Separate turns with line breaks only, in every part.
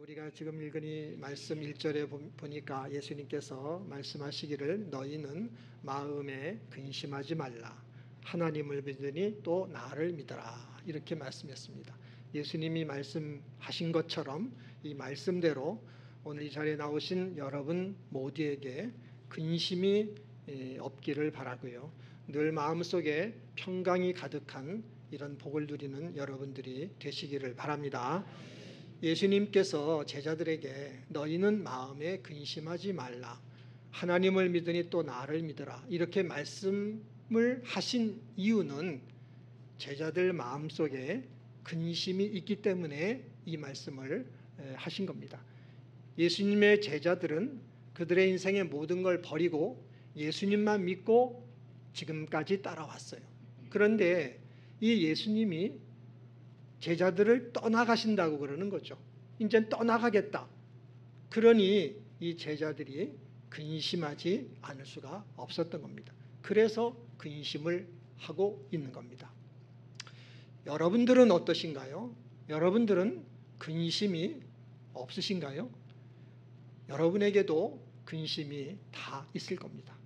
우리가 지금 읽은 이 말씀 1절에 보니까 예수님께서 말씀하시기를 너희는 마음에 근심하지 말라. 하나님을 믿으니 또 나를 믿어라. 이렇게 말씀했습니다. 예수님이 말씀하신 것처럼 이 말씀대로 오늘 이 자리에 나오신 여러분 모두에게 근심이 없기를 바라고요. 늘 마음속에 평강이 가득한 이런 복을 누리는 여러분들이 되시기를 바랍니다. 예수님께서 제자들에게 너희는 마음에 근심하지 말라. 하나님을 믿으니 또 나를 믿어라. 이렇게 말씀을 하신 이유는 제자들 마음속에 근심이 있기 때문에 이 말씀을 하신 겁니다. 예수님의 제자들은 그들의 인생의 모든 걸 버리고 예수님만 믿고 지금까지 따라왔어요. 그런데 이 예수님이 제자들을 떠나가신다고 그러는 거죠. 이제 떠나가겠다. 그러니 이 제자들이 근심하지 않을 수가 없었던 겁니다. 그래서 근심을 하고 있는 겁니다. 여러분들은 어떠신가요? 여러분들은 근심이 없으신가요? 여러분에게도 근심이 다 있을 겁니다.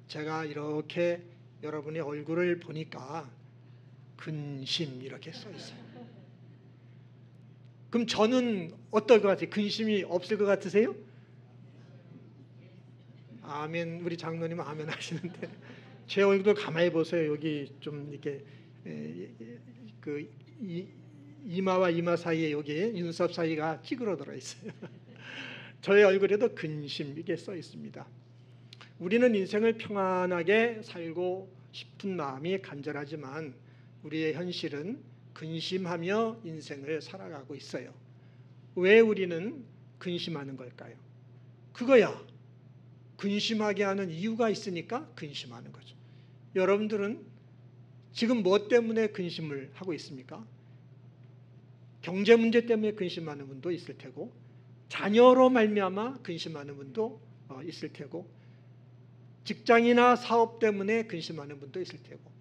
제가 이렇게 여러분의 얼굴을 보니까 근심 이렇게 써 있어요. 그럼 저는 어떨 것 같아요? 근심이 없을 것 같으세요? 아멘. 우리 장로님은 아멘 하시는데 제 얼굴도 가만히 보세요. 여기 좀 이렇게 그 이마와 이마 사이에 여기 눈썹 사이가 찌그러들어 있어요. 저의 얼굴에도 근심 이게 써 있습니다. 우리는 인생을 평안하게 살고 싶은 마음이 간절하지만 우리의 현실은 근심하며 인생을 살아가고 있어요. 왜 우리는 근심하는 걸까요? 그거야. 근심하게 하는 이유가 있으니까 근심하는 거죠. 여러분들은 지금 뭐 때문에 근심을 하고 있습니까? 경제 문제 때문에 근심하는 분도 있을 테고, 자녀로 말미암아 근심하는 분도 있을 테고, 직장이나 사업 때문에 근심하는 분도 있을 테고,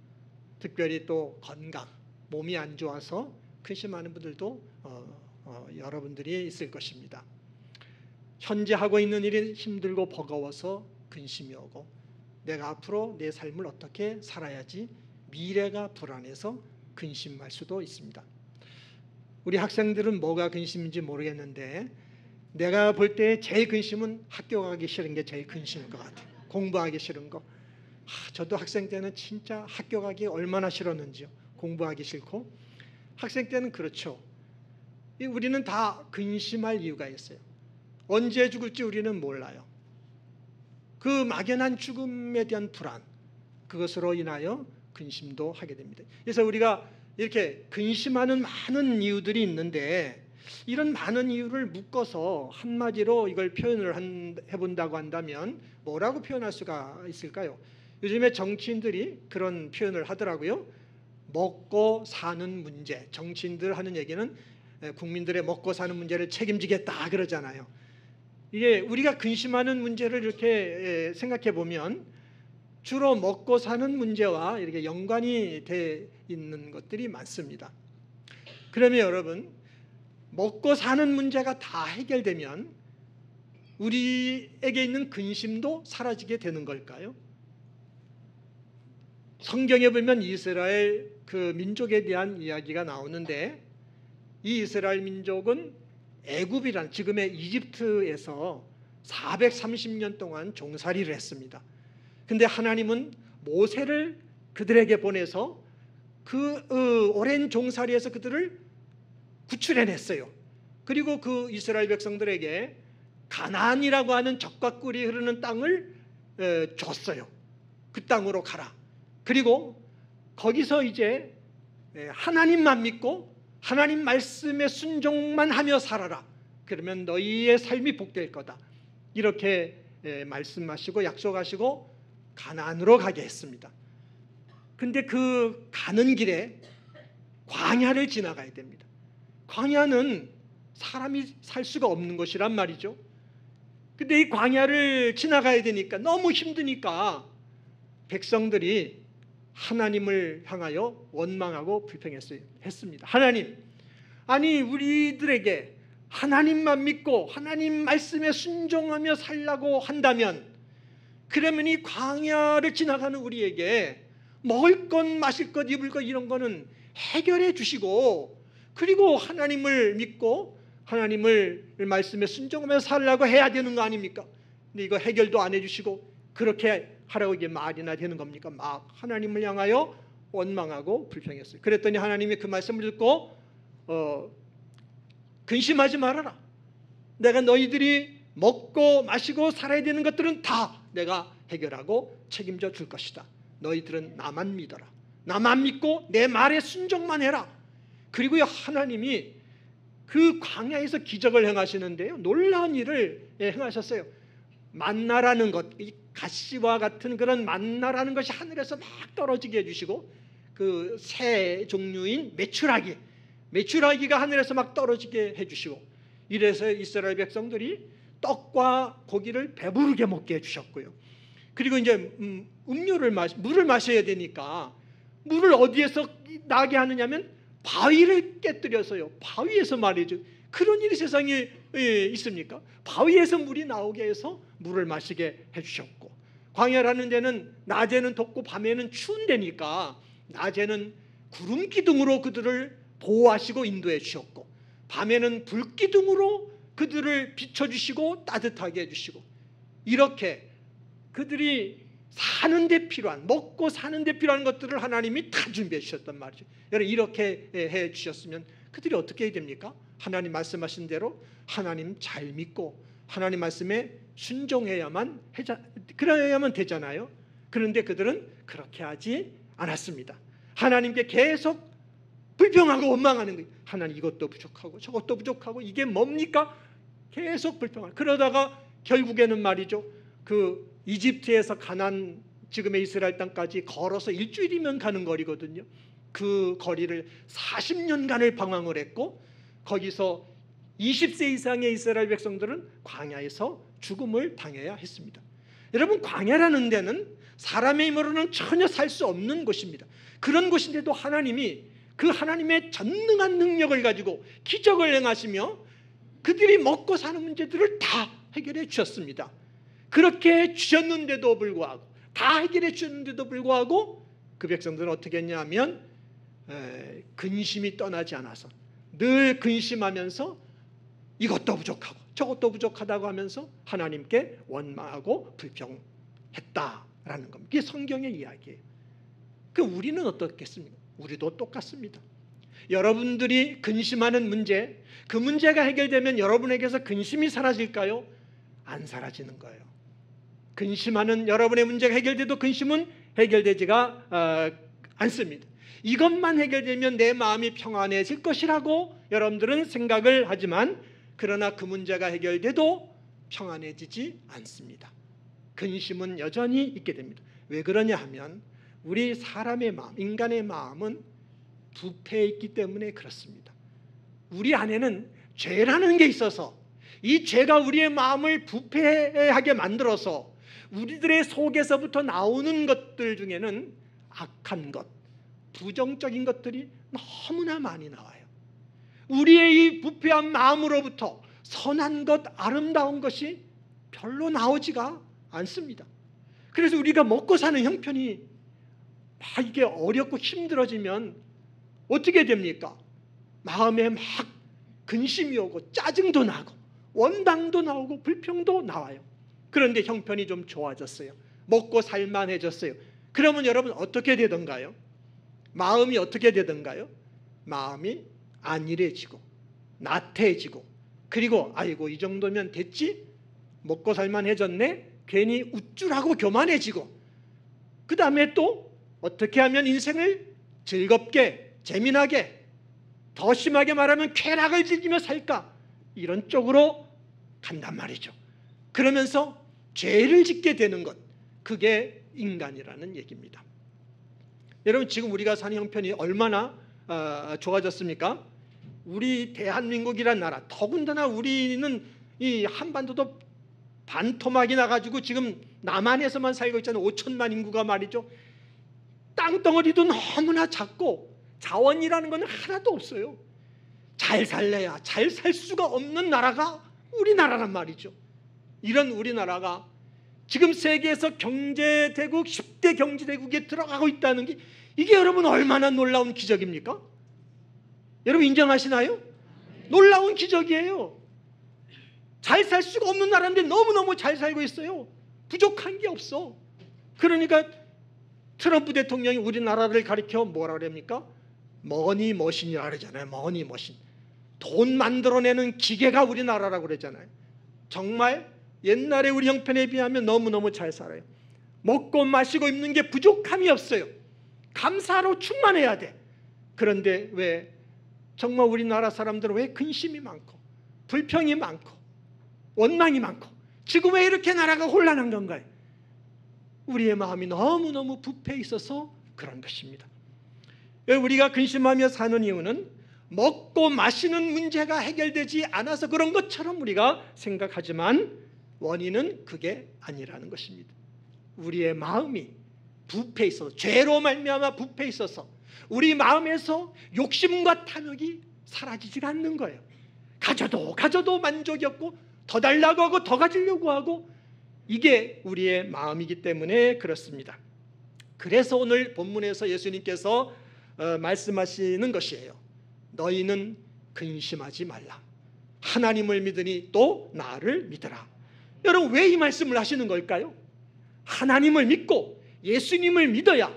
특별히 또 건강, 몸이 안 좋아서 근심하는 분들도 여러분들이 있을 것입니다. 현재 하고 있는 일이 힘들고 버거워서 근심이 오고, 내가 앞으로 내 삶을 어떻게 살아야지 미래가 불안해서 근심할 수도 있습니다. 우리 학생들은 뭐가 근심인지 모르겠는데 내가 볼 때 제일 근심은 학교 가기 싫은 게 제일 근심인 것 같아요. 공부하기 싫은 거. 저도 학생 때는 진짜 학교 가기 얼마나 싫었는지요. 공부하기 싫고. 학생 때는 그렇죠. 우리는 다 근심할 이유가 있어요. 언제 죽을지 우리는 몰라요. 그 막연한 죽음에 대한 불안, 그것으로 인하여 근심도 하게 됩니다. 그래서 우리가 이렇게 근심하는 많은 이유들이 있는데 이런 많은 이유를 묶어서 한마디로 이걸 표현을 해본다고 한다면 뭐라고 표현할 수가 있을까요? 요즘에 정치인들이 그런 표현을 하더라고요. 먹고 사는 문제. 정치인들 하는 얘기는 국민들의 먹고 사는 문제를 책임지겠다 그러잖아요. 이게 우리가 근심하는 문제를 이렇게 생각해 보면 주로 먹고 사는 문제와 이렇게 연관이 돼 있는 것들이 많습니다. 그러면 여러분, 먹고 사는 문제가 다 해결되면 우리에게 있는 근심도 사라지게 되는 걸까요? 성경에 보면 이스라엘 그 민족에 대한 이야기가 나오는데 이 이스라엘 민족은 애굽이란 지금의 이집트에서 430년 동안 종살이를 했습니다. 근데 하나님은 모세를 그들에게 보내서 그 오랜 종살이에서 그들을 구출해냈어요. 그리고 그 이스라엘 백성들에게 가나안이라고 하는 젖과 꿀이 흐르는 땅을 줬어요. 그 땅으로 가라. 그리고 거기서 이제 하나님만 믿고 하나님 말씀에 순종만 하며 살아라. 그러면 너희의 삶이 복될 거다. 이렇게 말씀하시고 약속하시고 가나안으로 가게 했습니다. 근데 그 가는 길에 광야를 지나가야 됩니다. 광야는 사람이 살 수가 없는 곳이란 말이죠. 근데 이 광야를 지나가야 되니까 너무 힘드니까 백성들이 하나님을 향하여 원망하고 불평했습니다. 하나님, 아니 우리들에게 하나님만 믿고 하나님 말씀에 순종하며 살라고 한다면, 그러면 이 광야를 지나가는 우리에게 먹을 것, 마실 것, 입을 것 이런 거는 해결해 주시고, 그리고 하나님을 믿고 하나님을 말씀에 순종하며 살라고 해야 되는 거 아닙니까? 근데 이거 해결도 안 해주시고 그렇게 하라고 이게 말이나 되는 겁니까? 막 하나님을 향하여 원망하고 불평했어요. 그랬더니 하나님이 그 말씀을 듣고 근심하지 말아라. 내가 너희들이 먹고 마시고 살아야 되는 것들은 다 내가 해결하고 책임져 줄 것이다. 너희들은 나만 믿어라. 나만 믿고 내 말에 순종만 해라. 그리고요, 하나님이 그 광야에서 기적을 행하시는데요, 놀라운 일을 행하셨어요. 만나라는 것, 이 가시와 같은 그런 만나라는 것이 하늘에서 막 떨어지게 해주시고, 그 새 종류인 메추라기가 하늘에서 막 떨어지게 해주시고, 이래서 이스라엘 백성들이 떡과 고기를 배부르게 먹게 해주셨고요. 그리고 이제 물을 마셔야 되니까 물을 어디에서 나게 하느냐면 바위를 깨뜨려서요. 바위에서 말이죠. 그런 일이 세상에 있습니까? 바위에서 물이 나오게 해서 물을 마시게 해주셨고, 광야라는 데는 낮에는 덥고 밤에는 추운 데니까 낮에는 구름 기둥으로 그들을 보호하시고 인도해 주셨고, 밤에는 불 기둥으로 그들을 비춰주시고 따뜻하게 해주시고, 이렇게 그들이 사는 데 필요한, 먹고 사는 데 필요한 것들을 하나님이 다 준비해 주셨단 말이죠. 여러분, 이렇게 해 주셨으면 그들이 어떻게 해야 됩니까? 하나님 말씀하신 대로 하나님 잘 믿고 하나님 말씀에 순종해야만 그래야만 되잖아요. 그런데 그들은 그렇게 하지 않았습니다. 하나님께 계속 불평하고 원망하는 거예요. 하나님 이것도 부족하고 저것도 부족하고 이게 뭡니까? 계속 불평하고, 그러다가 결국에는 말이죠, 그 이집트에서 가나안, 지금의 이스라엘 땅까지 걸어서 일주일이면 가는 거리거든요. 그 거리를 40년간을 방황을 했고, 거기서 20세 이상의 이스라엘 백성들은 광야에서 죽음을 당해야 했습니다. 여러분, 광야라는 데는 사람의 힘으로는 전혀 살 수 없는 곳입니다. 그런 곳인데도 하나님이 그 하나님의 전능한 능력을 가지고 기적을 행하시며 그들이 먹고 사는 문제들을 다 해결해 주셨습니다. 그렇게 주셨는데도 불구하고, 다 해결해 주셨는데도 불구하고 그 백성들은 어떻게 했냐면 근심이 떠나지 않아서 늘 근심하면서 이것도 부족하고 저것도 부족하다고 하면서 하나님께 원망하고 불평했다라는 겁니다. 이게 성경의 이야기예요. 그 우리는 어떻겠습니까? 우리도 똑같습니다. 여러분들이 근심하는 문제, 그 문제가 해결되면 여러분에게서 근심이 사라질까요? 안 사라지는 거예요. 근심하는 여러분의 문제가 해결돼도 근심은 해결되지가 않습니다. 이것만 해결되면 내 마음이 평안해질 것이라고 여러분들은 생각을 하지만, 그러나 그 문제가 해결돼도 평안해지지 않습니다. 근심은 여전히 있게 됩니다. 왜 그러냐 하면 우리 사람의 마음, 인간의 마음은 부패해 있기 때문에 그렇습니다. 우리 안에는 죄라는 게 있어서 이 죄가 우리의 마음을 부패하게 만들어서 우리들의 속에서부터 나오는 것들 중에는 악한 것, 부정적인 것들이 너무나 많이 나와요. 우리의 이 부패한 마음으로부터 선한 것, 아름다운 것이 별로 나오지가 않습니다. 그래서 우리가 먹고 사는 형편이 막 이게 어렵고 힘들어지면 어떻게 됩니까? 마음에 막 근심이 오고 짜증도 나고 원망도 나오고 불평도 나와요. 그런데 형편이 좀 좋아졌어요. 먹고 살만해졌어요. 그러면 여러분 어떻게 되던가요? 마음이 어떻게 되던가요? 마음이 안일해지고 나태해지고, 그리고 아이고 이 정도면 됐지? 먹고 살만해졌네? 괜히 우쭐하고 교만해지고, 그 다음에 또 어떻게 하면 인생을 즐겁게 재미나게, 더 심하게 말하면 쾌락을 즐기며 살까, 이런 쪽으로 간단 말이죠. 그러면서 죄를 짓게 되는 것, 그게 인간이라는 얘기입니다. 여러분, 지금 우리가 사는 형편이 얼마나 좋아졌습니까? 우리 대한민국이란 나라, 더군다나 우리는 이 한반도도 반토막이 나가지고 지금 남한에서만 살고 있잖아요. 5천만 인구가 말이죠. 땅덩어리도 너무나 작고 자원이라는 건 하나도 없어요. 잘 살래야 잘 살 수가 없는 나라가 우리나라란 말이죠. 이런 우리나라가 지금 세계에서 경제대국 10대 경제대국에 들어가고 있다는 게 이게 여러분 얼마나 놀라운 기적입니까? 여러분 인정하시나요? 놀라운 기적이에요. 잘 살 수가 없는 나라인데 너무너무 잘 살고 있어요. 부족한 게 없어. 그러니까 트럼프 대통령이 우리나라를 가리켜 뭐라 그럽니까? 머니머신이라 그러잖아요. 머니머신. 돈 만들어내는 기계가 우리나라라고 그러잖아요. 정말 옛날에 우리 형편에 비하면 너무너무 잘 살아요. 먹고 마시고 입는 게 부족함이 없어요. 감사로 충만해야 돼. 그런데 왜 정말 우리나라 사람들은 왜 근심이 많고 불평이 많고 원망이 많고 지금 왜 이렇게 나라가 혼란한 건가요? 우리의 마음이 너무너무 부패해 있어서 그런 것입니다. 우리가 근심하며 사는 이유는 먹고 마시는 문제가 해결되지 않아서 그런 것처럼 우리가 생각하지만 원인은 그게 아니라는 것입니다. 우리의 마음이 부패해 있어서, 죄로 말미암아 부패해 있어서 우리 마음에서 욕심과 탐욕이 사라지지가 않는 거예요. 가져도 만족이 없고 더 달라고 하고 더 가지려고 하고, 이게 우리의 마음이기 때문에 그렇습니다. 그래서 오늘 본문에서 예수님께서 말씀하시는 것이에요. 너희는 근심하지 말라. 하나님을 믿으니 또 나를 믿으라. 여러분 왜 이 말씀을 하시는 걸까요? 하나님을 믿고 예수님을 믿어야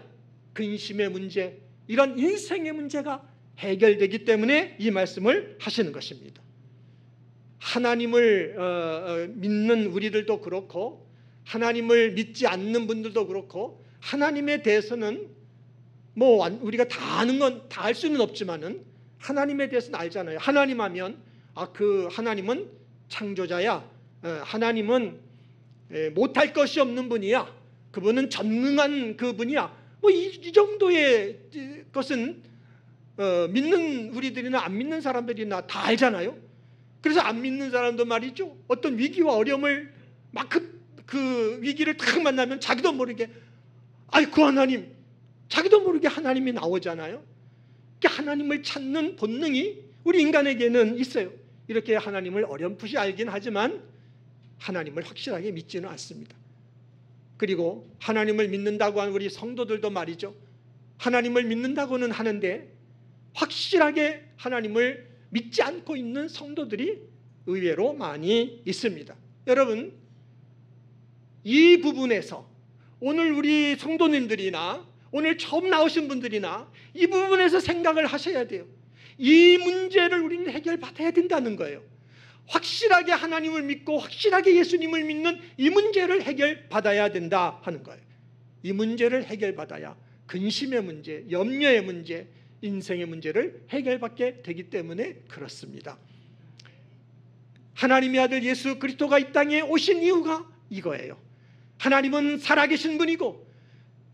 근심의 문제, 이런 인생의 문제가 해결되기 때문에 이 말씀을 하시는 것입니다. 하나님을 믿는 우리들도 그렇고 하나님을 믿지 않는 분들도 그렇고, 하나님에 대해서는 뭐 우리가 다 아는 건 다 알 수는 없지만은 하나님에 대해서는 알잖아요. 하나님 하면 그 하나님은 창조자야. 하나님은 못할 것이 없는 분이야. 그분은 전능한 그분이야. 뭐 이 정도의 것은 믿는 우리들이나 안 믿는 사람들이나 다 알잖아요. 그래서 안 믿는 사람도 말이죠, 어떤 위기와 어려움을 막 그 위기를 탁 만나면 자기도 모르게 그 하나님, 자기도 모르게 하나님이 나오잖아요. 하나님을 찾는 본능이 우리 인간에게는 있어요. 이렇게 하나님을 어렴풋이 알긴 하지만 하나님을 확실하게 믿지는 않습니다. 그리고 하나님을 믿는다고 하는 우리 성도들도 말이죠, 하나님을 믿는다고는 하는데 확실하게 하나님을 믿지 않고 있는 성도들이 의외로 많이 있습니다. 여러분, 이 부분에서 오늘 우리 성도님들이나 오늘 처음 나오신 분들이나 이 부분에서 생각을 하셔야 돼요. 이 문제를 우리는 해결받아야 된다는 거예요. 확실하게 하나님을 믿고 확실하게 예수님을 믿는 이 문제를 해결받아야 된다 하는 거예요. 이 문제를 해결받아야 근심의 문제, 염려의 문제, 인생의 문제를 해결받게 되기 때문에 그렇습니다. 하나님의 아들 예수 그리스도가 이 땅에 오신 이유가 이거예요. 하나님은 살아계신 분이고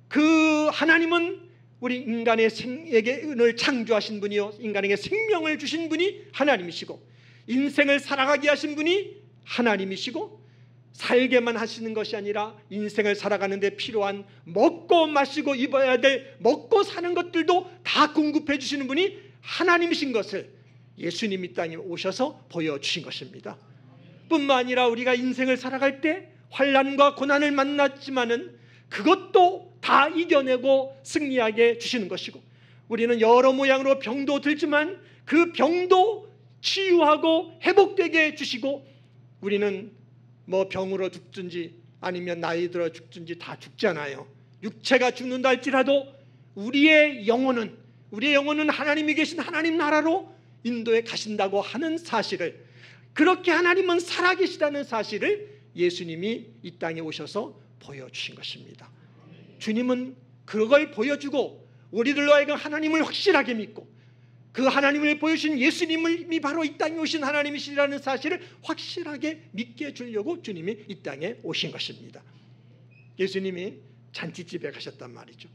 그 하나님은 우리 인간의 생에게 창조하신 분이요, 인간에게 생명을 주신 분이 하나님이시고 인생을 살아가게 하신 분이 하나님이시고, 살게만 하시는 것이 아니라 인생을 살아가는 데 필요한 먹고 마시고 입어야 될 먹고 사는 것들도 다 공급해 주시는 분이 하나님이신 것을 예수님이 땅에 오셔서 보여주신 것입니다. 뿐만 아니라 우리가 인생을 살아갈 때 환난과 고난을 만났지만은 그것도 다 이겨내고 승리하게 주시는 것이고, 우리는 여러 모양으로 병도 들지만 그 병도 치유하고 회복되게 해주시고, 우리는 뭐 병으로 죽든지 아니면 나이 들어 죽든지 다 죽잖아요. 육체가 죽는다 할지라도 우리의 영혼은 하나님이 계신 하나님 나라로 인도에 가신다고 하는 사실을, 그렇게 하나님은 살아계시다는 사실을 예수님이 이 땅에 오셔서 보여주신 것입니다. 주님은 그걸 보여주고 우리들로 하여금 하나님을 확실하게 믿고 그 하나님을 보여주신 예수님이 바로 이 땅에 오신 하나님이시라는 사실을 확실하게 믿게 해주려고 주님이 이 땅에 오신 것입니다. 예수님이 잔치집에 가셨단 말이죠.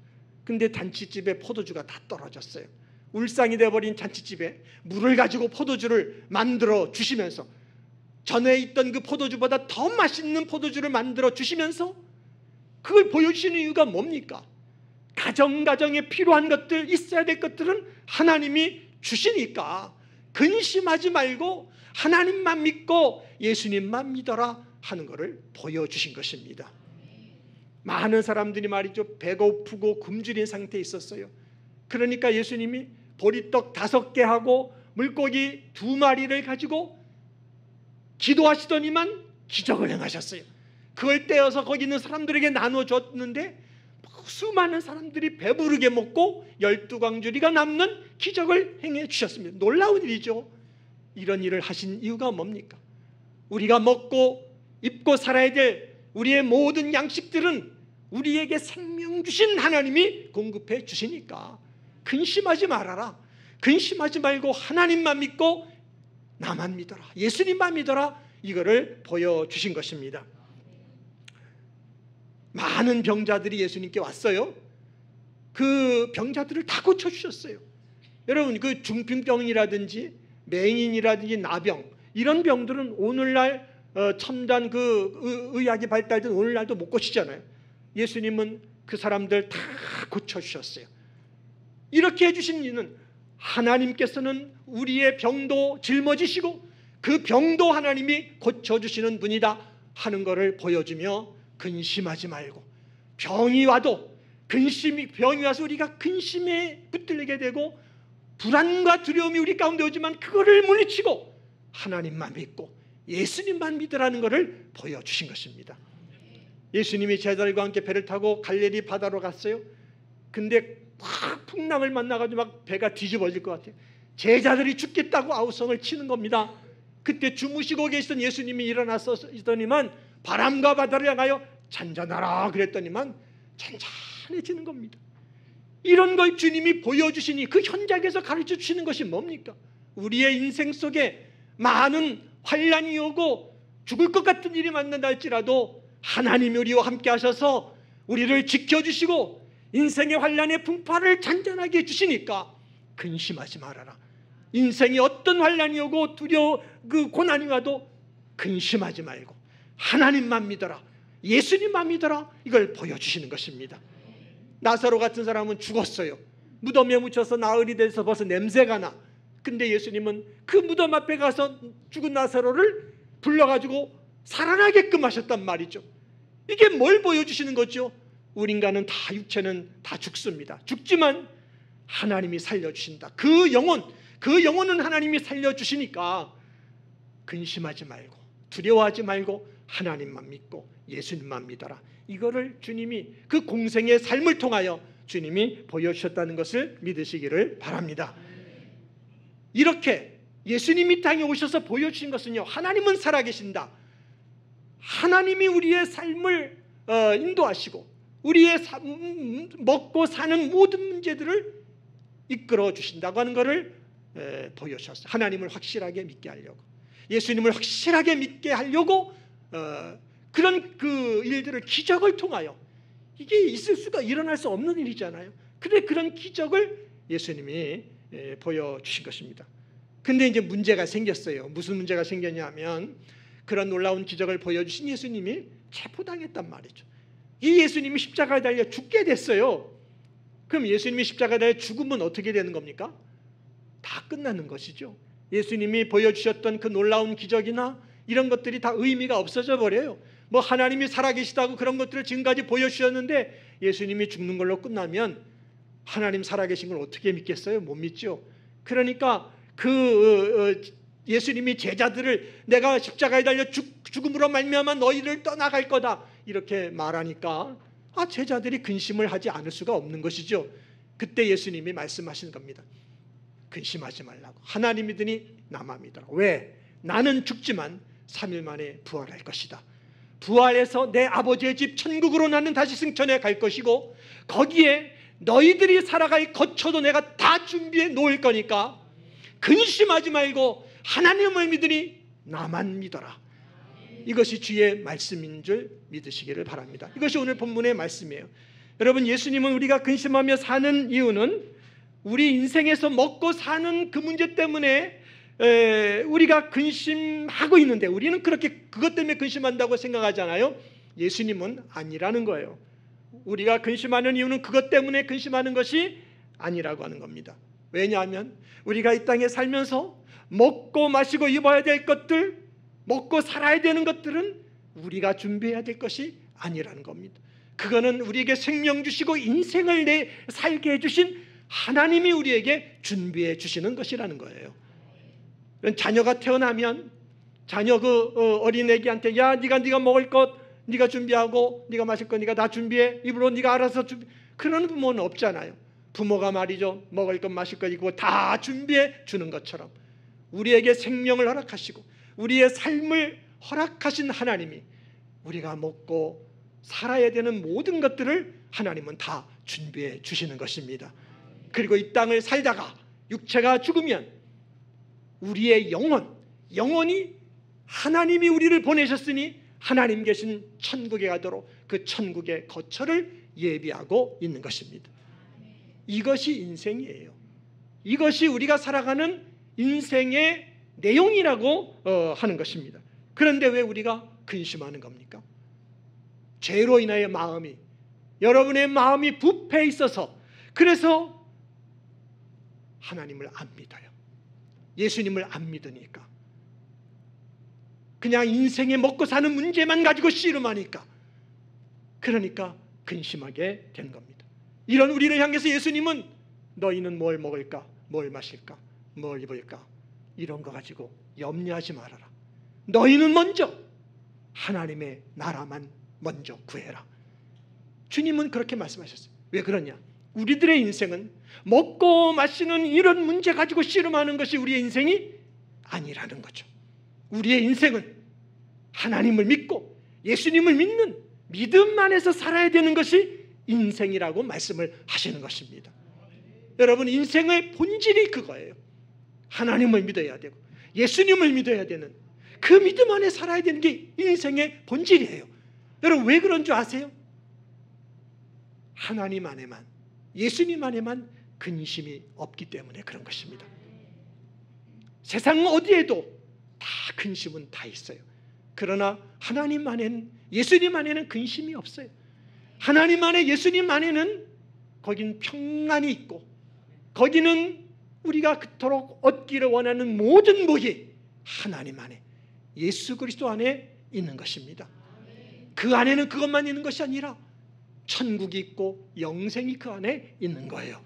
근데 잔치집에 포도주가 다 떨어졌어요. 울상이 되어버린 잔치집에 물을 가지고 포도주를 만들어 주시면서, 전에 있던 그 포도주보다 더 맛있는 포도주를 만들어 주시면서 그걸 보여주시는 이유가 뭡니까? 가정에 필요한 것들, 있어야 될 것들은 하나님이 주시니까 근심하지 말고 하나님만 믿고 예수님만 믿어라 하는 것을 보여주신 것입니다. 많은 사람들이 말이죠, 배고프고 굶주린 상태에 있었어요. 그러니까 예수님이 보리떡 5개 하고 물고기 2마리를 가지고 기도하시더니만 기적을 행하셨어요. 그걸 떼어서 거기 있는 사람들에게 나눠줬는데 수많은 사람들이 배부르게 먹고 12광주리가 남는 기적을 행해 주셨습니다. 놀라운 일이죠. 이런 일을 하신 이유가 뭡니까? 우리가 먹고 입고 살아야 될 우리의 모든 양식들은 우리에게 생명 주신 하나님이 공급해 주시니까 근심하지 말아라. 근심하지 말고 하나님만 믿고 나만 믿어라, 예수님만 믿어라, 이거를 보여주신 것입니다. 많은 병자들이 예수님께 왔어요. 그 병자들을 다 고쳐주셨어요. 여러분, 그 중풍병이라든지 맹인이라든지 나병, 이런 병들은 오늘날 첨단 그 의학이 발달된 오늘날도 못 고치잖아요. 예수님은 그 사람들 다 고쳐주셨어요. 이렇게 해주신 이유는 하나님께서는 우리의 병도 짊어지시고 그 병도 하나님이 고쳐주시는 분이다 하는 것을 보여주며 근심하지 말고, 병이 와도 병이 와서 우리가 근심에 붙들리게 되고 불안과 두려움이 우리 가운데 오지만 그거를 물리치고 하나님만 믿고 예수님만 믿으라는 것을 보여주신 것입니다. 예수님이 제자들과 함께 배를 타고 갈릴리 바다로 갔어요. 근데 막 풍랑을 만나가지고 막 배가 뒤집어질 것 같아요. 제자들이 죽겠다고 아우성을 치는 겁니다. 그때 주무시고 계시던 예수님이 일어나서더니만 바람과 바다를 향하여 잔잔하라 그랬더니만 잔잔해지는 겁니다. 이런 걸 주님이 보여주시니 그 현장에서 가르쳐 주시는 것이 뭡니까? 우리의 인생 속에 많은 환난이 오고 죽을 것 같은 일이 만난다 할지라도 하나님이 우리와 함께 하셔서 우리를 지켜주시고 인생의 환난의 풍파를 잔잔하게 해주시니까 근심하지 말아라. 인생에 어떤 환난이 오고 그 고난이 와도 근심하지 말고 하나님만 믿어라, 예수님만 믿어라, 이걸 보여주시는 것입니다. 나사로 같은 사람은 죽었어요. 무덤에 묻혀서 나흘이 돼서 벌써 냄새가 나. 근데 예수님은 그 무덤 앞에 가서 죽은 나사로를 불러가지고 살아나게끔 하셨단 말이죠. 이게 뭘 보여주시는 거죠? 우리 인간은 다, 육체는 다 죽습니다. 죽지만 하나님이 살려주신다. 그 영혼은 하나님이 살려주시니까 근심하지 말고 두려워하지 말고 하나님만 믿고 예수님만 믿어라. 이거를 주님이 그 공생의 삶을 통하여 주님이 보여주셨다는 것을 믿으시기를 바랍니다. 이렇게 예수님이 땅에 오셔서 보여주신 것은요, 하나님은 살아계신다. 하나님이 우리의 삶을 인도하시고 우리의 먹고 사는 모든 문제들을 이끌어 주신다고 하는 것을 보여주셨어요. 하나님을 확실하게 믿게 하려고, 예수님을 확실하게 믿게 하려고 그런 그 일들을 기적을 통하여, 이게 있을 수가 일어날 수 없는 일이잖아요. 그런데 그런 기적을 예수님이 보여주신 것입니다. 근데 이제 문제가 생겼어요. 무슨 문제가 생겼냐면 그런 놀라운 기적을 보여주신 예수님이 체포당했단 말이죠. 이 예수님이 십자가에 달려 죽게 됐어요. 그럼 예수님이 십자가에 달려 죽으면 어떻게 되는 겁니까? 다 끝나는 것이죠. 예수님이 보여주셨던 그 놀라운 기적이나 이런 것들이 다 의미가 없어져 버려요. 뭐 하나님이 살아계시다고 그런 것들을 지금까지 보여주셨는데 예수님이 죽는 걸로 끝나면 하나님 살아계신 걸 어떻게 믿겠어요? 못 믿죠. 그러니까 예수님이 제자들을 내가 십자가에 달려 죽음으로 말미암아 너희를 떠나갈 거다 이렇게 말하니까 제자들이 근심을 하지 않을 수가 없는 것이죠. 그때 예수님이 말씀하시는 겁니다. 근심하지 말라고. 하나님 믿으니 나만 믿어라. 왜? 나는 죽지만 3일 만에 부활할 것이다. 부활해서 내 아버지의 집 천국으로 나는 다시 승천해 갈 것이고 거기에 너희들이 살아갈 거처도 내가 다 준비해 놓을 거니까 근심하지 말고 하나님을 믿으니 나만 믿어라. 이것이 주의 말씀인 줄 믿으시기를 바랍니다. 이것이 오늘 본문의 말씀이에요. 여러분, 예수님은 우리가 근심하며 사는 이유는 우리 인생에서 먹고 사는 그 문제 때문에 우리가 근심하고 있는데 우리는 그렇게 그것 때문에 근심한다고 생각하잖아요. 예수님은 아니라는 거예요. 우리가 근심하는 이유는 그것 때문에 근심하는 것이 아니라고 하는 겁니다. 왜냐하면 우리가 이 땅에 살면서 먹고 마시고 입어야 될 것들, 먹고 살아야 되는 것들은 우리가 준비해야 될 것이 아니라는 겁니다. 그거는 우리에게 생명 주시고 인생을 살게 해주신 하나님이 우리에게 준비해 주시는 것이라는 거예요. 자녀가 태어나면 자녀 어린애기한테 야 네가 먹을 것 네가 준비하고 네가 마실 것 네가 다 준비해, 입으로 네가 알아서 그런 부모는 없잖아요. 부모가 말이죠, 먹을 것 마실 것 이거 다 준비해 주는 것처럼 우리에게 생명을 허락하시고 우리의 삶을 허락하신 하나님이 우리가 먹고 살아야 되는 모든 것들을 하나님은 다 준비해 주시는 것입니다. 그리고 이 땅을 살다가 육체가 죽으면 우리의 영혼이 하나님이 우리를 보내셨으니 하나님 계신 천국에 가도록 그 천국의 거처를 예비하고 있는 것입니다. 이것이 인생이에요. 이것이 우리가 살아가는 인생의 내용이라고 하는 것입니다. 그런데 왜 우리가 근심하는 겁니까? 죄로 인하여 여러분의 마음이 부패해 있어서, 그래서 하나님을 안 믿어요. 예수님을 안 믿으니까, 그냥 인생에 먹고 사는 문제만 가지고 씨름하니까, 그러니까 근심하게 된 겁니다. 이런 우리를 향해서 예수님은 너희는 뭘 먹을까, 뭘 마실까, 뭘 입을까, 이런 거 가지고 염려하지 말아라. 너희는 먼저 하나님의 나라만 먼저 구해라. 주님은 그렇게 말씀하셨어요. 왜 그러냐? 우리들의 인생은 먹고 마시는 이런 문제 가지고 씨름하는 것이 우리의 인생이 아니라는 거죠. 우리의 인생은 하나님을 믿고 예수님을 믿는 믿음 안에서 살아야 되는 것이 인생이라고 말씀을 하시는 것입니다. 여러분, 인생의 본질이 그거예요. 하나님을 믿어야 되고 예수님을 믿어야 되는 그 믿음 안에 살아야 되는 게 인생의 본질이에요. 여러분, 왜 그런 줄 아세요? 하나님 안에만, 예수님 안에만 근심이 없기 때문에 그런 것입니다. 세상 어디에도 다 근심은 다 있어요. 그러나 하나님 안에는, 예수님 안에는 근심이 없어요. 하나님 안에, 예수님 안에는 거긴 평안이 있고, 거기는 우리가 그토록 얻기를 원하는 모든 복이 하나님 안에, 예수 그리스도 안에 있는 것입니다. 그 안에는 그것만 있는 것이 아니라 천국이 있고 영생이 그 안에 있는 거예요.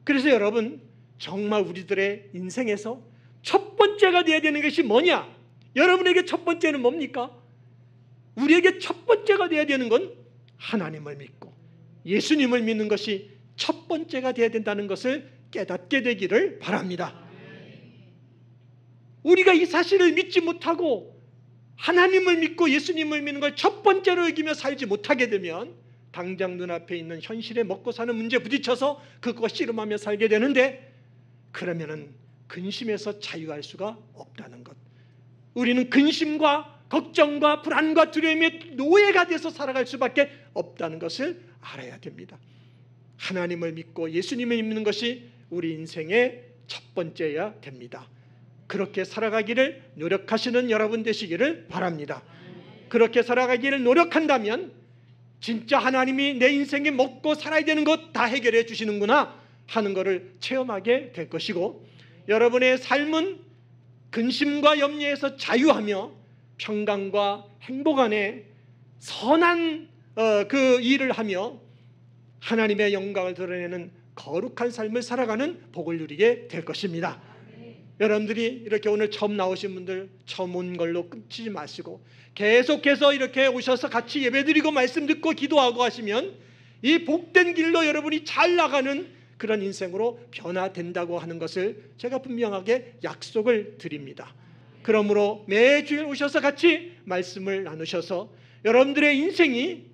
그래서 여러분, 정말 우리들의 인생에서 첫 번째가 되어야 되는 것이 뭐냐? 여러분에게 첫 번째는 뭡니까? 우리에게 첫 번째가 되어야 되는 건 하나님을 믿고 예수님을 믿는 것이 첫 번째가 되어야 된다는 것을 깨닫게 되기를 바랍니다. 우리가 이 사실을 믿지 못하고 하나님을 믿고 예수님을 믿는 걸 첫 번째로 여기며 살지 못하게 되면 당장 눈앞에 있는 현실에 먹고 사는 문제에 부딪혀서 그거 씨름하며 살게 되는데, 그러면은 근심에서 자유할 수가 없다는 것. 우리는 근심과 걱정과 불안과 두려움의 노예가 돼서 살아갈 수밖에 없다는 것을 알아야 됩니다. 하나님을 믿고 예수님을 믿는 것이 우리 인생의 첫 번째여야 됩니다. 그렇게 살아가기를 노력하시는 여러분 되시기를 바랍니다. 그렇게 살아가기를 노력한다면 진짜 하나님이 내 인생에 먹고 살아야 되는 것 다 해결해 주시는구나 하는 것을 체험하게 될 것이고, 여러분의 삶은 근심과 염려에서 자유하며 평강과 행복 안에 선한 그 일을 하며 하나님의 영광을 드러내는 거룩한 삶을 살아가는 복을 누리게 될 것입니다. 여러분들이 이렇게 오늘 처음 나오신 분들, 처음 온 걸로 끊지 마시고 계속해서 이렇게 오셔서 같이 예배드리고 말씀 듣고 기도하고 하시면 이 복된 길로 여러분이 잘 나가는 그런 인생으로 변화된다고 하는 것을 제가 분명하게 약속을 드립니다. 그러므로 매주에 오셔서 같이 말씀을 나누셔서 여러분들의 인생이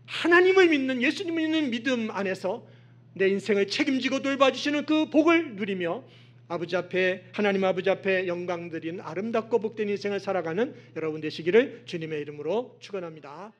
하나님을 믿는, 예수님을 믿는 믿음 안에서 내 인생을 책임지고 돌봐주시는 그 복을 누리며 아버지 앞에, 하나님 아버지 앞에 영광 드리는 아름답고 복된 인생을 살아가는 여러분 되시기를 주님의 이름으로 축원합니다.